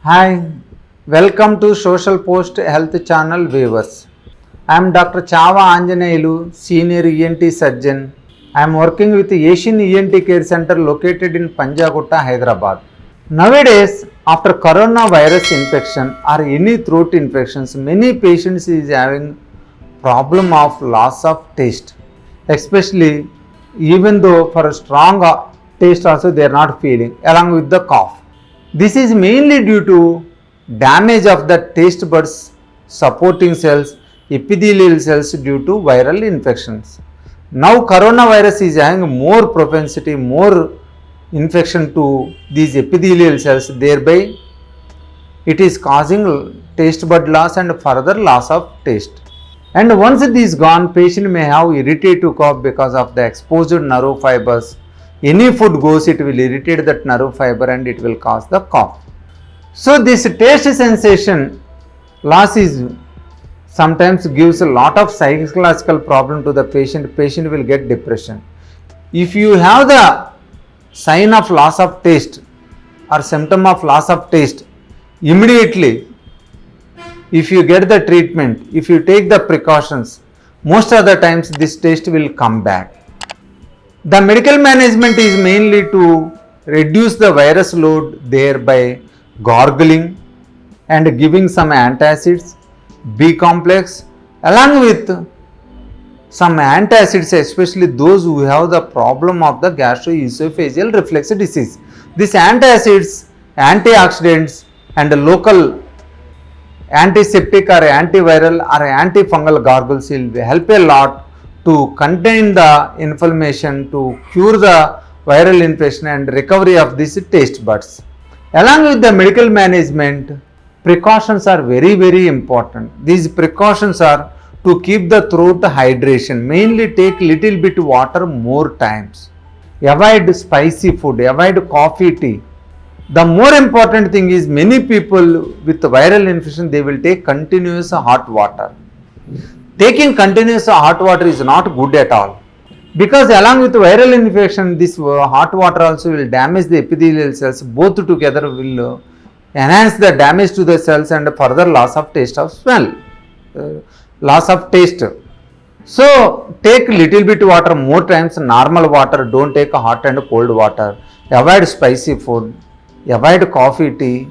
Hi, welcome to Socialpost Health Channel viewers. I am Dr. Chava Anjaneyulu, Senior ENT Surgeon. I am working with Asian ENT Care Center located in Panjagutta, Hyderabad. Nowadays, after coronavirus infection or any throat infections, many patients is having problem of loss of taste, especially even though for a strong taste also they are not feeling, along with the cough. This is mainly due to damage of the taste buds supporting cells, epithelial cells due to viral infections. Now coronavirus is having more propensity, more infection to these epithelial cells, thereby it is causing taste bud loss and further loss of taste. And once it is gone, patient may have irritative cough because of the exposed nerve fibers. Any food goes, it will irritate that nerve fiber and it will cause the cough. So this taste sensation loss is sometimes gives a lot of psychological problem to the patient. Patient will get depression. If you have the sign of loss of taste or symptom of loss of taste, immediately if you get the treatment, if you take the precautions, most of the times this taste will come back. The medical management is mainly to reduce the virus load there by gargling and giving some antacids, B complex, along with some antacids, especially those who have the problem of the gastroesophageal reflux disease. These antacids, antioxidants and local antiseptic or antiviral or antifungal gargles will help a lot to contain the inflammation, to cure the viral infection and recovery of these taste buds. Along with the medical management, precautions are very important. These precautions are to keep the throat hydration, mainly take little bit water more times. Avoid spicy food, avoid coffee, tea. The more important thing is many people with viral infection, they will take continuous hot water. Taking continuous hot water is not good at all, because along with viral infection, this hot water also will damage the epithelial cells. Both together will enhance the damage to the cells and further loss of taste of smell, loss of taste. So take little bit water more times, normal water, don't take hot and cold water. Avoid spicy food, avoid coffee, tea,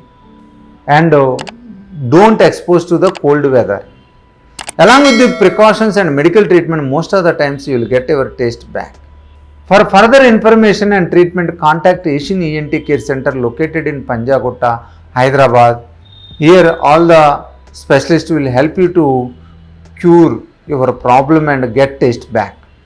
and don't expose to the cold weather. Along with the precautions and medical treatment, most of the times you will get your taste back. For further information and treatment, contact Asian ENT Care Center located in Panjagutta, Hyderabad. Here all the specialists will help you to cure your problem and get taste back.